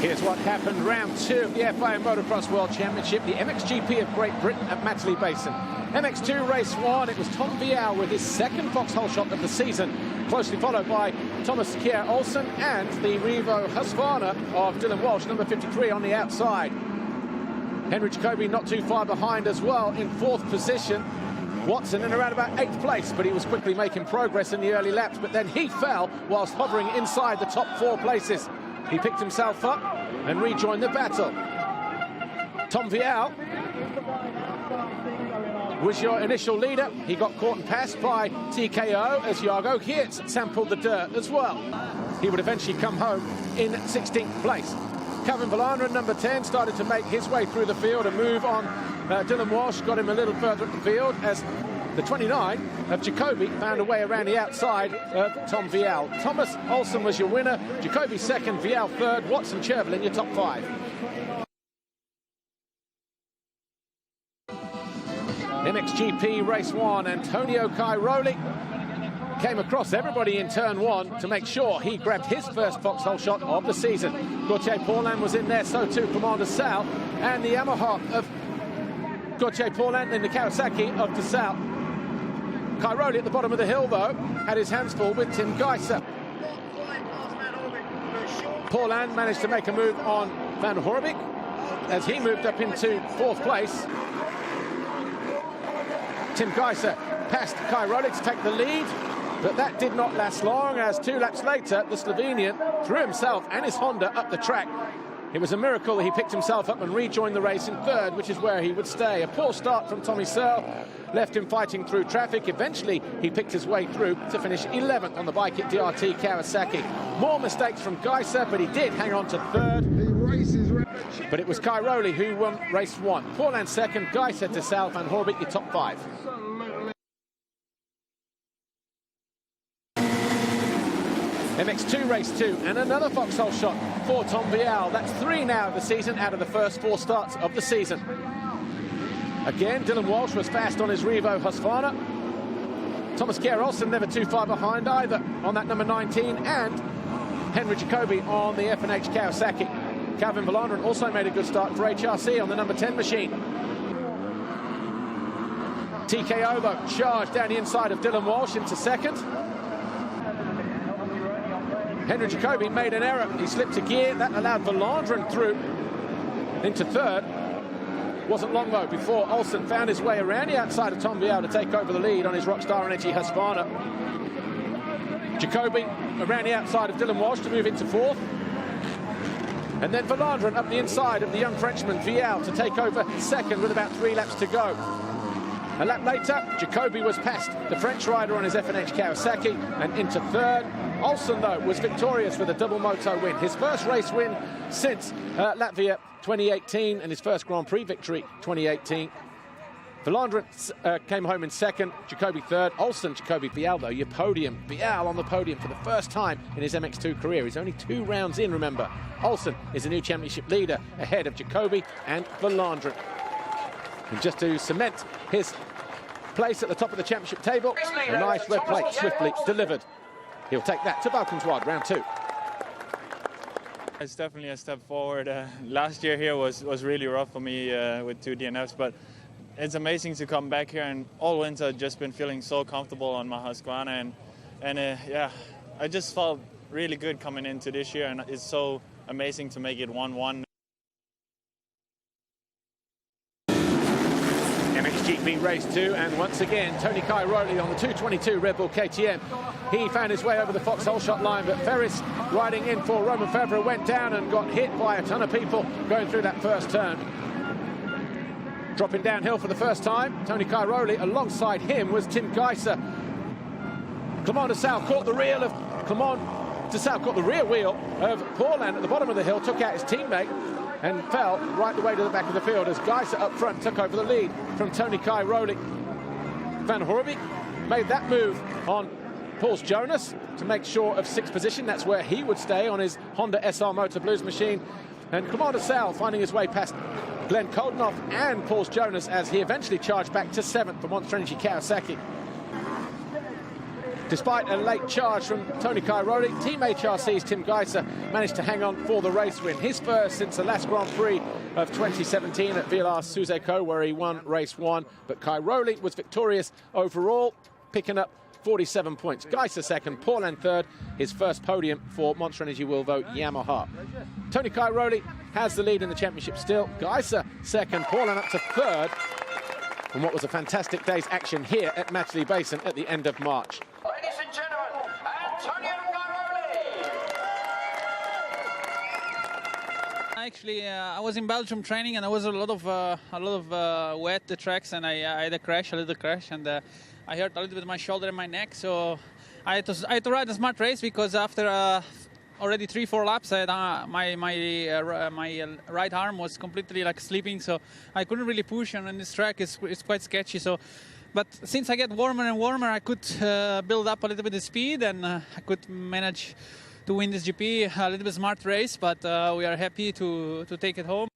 Here's what happened round 2 of the FIA Motocross World Championship, the MXGP of Great Britain at Matterley Basin. MX2 race 1, it was Tom Vial with his second foxhole shot of the season, closely followed by Thomas Kjær Olsen and the Revo Husqvarna of Dylan Walsh, number 53 on the outside. Henry Jacobi not too far behind as well in 4th position. Watson in around about 8th place, but he was quickly making progress in the early laps, but then he fell whilst hovering inside the top 4 places. He picked himself up and rejoined the battle. Tom Vial was your initial leader. He got caught and passed by TKO as Jago Geerts sampled the dirt as well. He would eventually come home in 16th place. Kevin Verlander, number 10, started to make his way through the field and move on. Dylan Walsh got him a little further at the field as the 29 of Jacobi found a way around the outside of Tom Vial. Thomas Olsen was your winner, Jacobi second, Vial third, Watson Chervil in your top 5. MXGP race 1, Antonio Cairoli came across everybody in turn 1 to make sure he grabbed his first foxhole shot of the season. Gauthier Paulin was in there, so too Commander Sal, and the Yamaha of Gauthier Paulin in the Kawasaki of Sal. Cairoli at the bottom of the hill, though, had his hands full with Tim Geiser. Paulin managed to make a move on Van Horebeke as he moved up into 4th place. Tim Geiser passed Cairoli to take the lead, but that did not last long as 2 laps later, the Slovenian threw himself and his Honda up the track. It was a miracle he picked himself up and rejoined the race in 3rd, which is where he would stay. A poor start from Tommy Searle left him fighting through traffic. Eventually, he picked his way through to finish 11th on the bike at DRT Kawasaki. More mistakes from Geiser, but he did hang on to 3rd. But it was Cairoli who won race 1. Paulin second, Geiser to Sal, Van Horebeke, your top 5. MX2 race 2 and another foxhole shot for Tom Vial. That's 3 now of the season out of the first 4 starts of the season. Again, Dylan Walsh was fast on his Revo Husqvarna. Thomas Kjær Olsen never too far behind either on that number 19, and Henry Jacobi on the F&H Kawasaki. Calvin Verlander also made a good start for HRC on the number 10 machine. TKO though charged down the inside of Dylan Walsh into 2nd. Henry Jacobi made an error. He slipped a gear. That allowed Verlander through into 3rd. Wasn't long, though, before Olsen found his way around the outside of Tom Vial to take over the lead on his Rockstar Energy Husqvarna. Jacobi around the outside of Dylan Walsh to move into 4th. And then Verlander up the inside of the young Frenchman Vial to take over 2nd with about 3 laps to go. A lap later, Jacobi was past the French rider on his F&H Kawasaki and into 3rd. Olsen, though, was victorious with a double moto win. His first race win since Latvia 2018 and his first Grand Prix victory 2018. Verlander came home in 2nd, Jacobi 3rd. Olsen, Jacobi, Vial, though, your podium. Vial on the podium for the first time in his MX2 career. He's only 2 rounds in, remember. Olsen is the new championship leader ahead of Jacobi and Verlander. And just to cement his place at the top of the championship table, a nice red plate swiftly delivered. He'll take that to Valkenswaard, round 2. It's definitely a step forward. Last year here was really rough for me with 2 DNFs, but it's amazing to come back here, and all winter I've just been feeling so comfortable on my Husqvarna, and yeah, I just felt really good coming into this year, and it's so amazing to make it 1-1. MXGP race 2, and once again Tony Cairoli on the 222 Red Bull KTM. He found his way over the foxhole shot line, but Ferris riding in for Roman Fevre went down and got hit by a ton of people going through that first turn. Dropping downhill for the first time, Tony Cairoli. Alongside him was Tim Geiser. Clement de Sal caught the rear wheel of Paulin at the bottom of the hill, took out his teammate and fell right the way to the back of the field as Geiser up front took over the lead from Tony Cairoli. Van Horebeke made that move on Paul Jonas to make sure of 6th position. That's where he would stay on his Honda SR Motor Blues machine. And Clement de Sal finding his way past Glenn Koldenoff and Paul Jonas as he eventually charged back to 7th for Monster Energy Kawasaki. Despite a late charge from Tony Cairoli, Team HRC's Tim Geiser managed to hang on for the race win. His first since the last Grand Prix of 2017 at Villars-sous-Écot, where he won race 1. But Cairoli was victorious overall, picking up 47 points. Geiser second, Paulin third, his first podium for Monster Energy Wilvo Yamaha. Tony Cairoli has the lead in the championship still. Geiser second, Paulin up to third. And what was a fantastic day's action here at Matchley Basin at the end of March. Ladies and gentlemen, Antonio Cairoli. Actually, I was in Belgium training, and there was a lot of wet the tracks, and I had a little crash, and I hurt a little bit my shoulder and my neck. So I had to ride a smart race, because after already 3-4 laps, I had, my right arm was completely like sleeping, so I couldn't really push, and this track is quite sketchy. So, but since I get warmer and warmer, I could build up a little bit of speed, and I could manage to win this GP. A little bit smart race, but we are happy to take it home.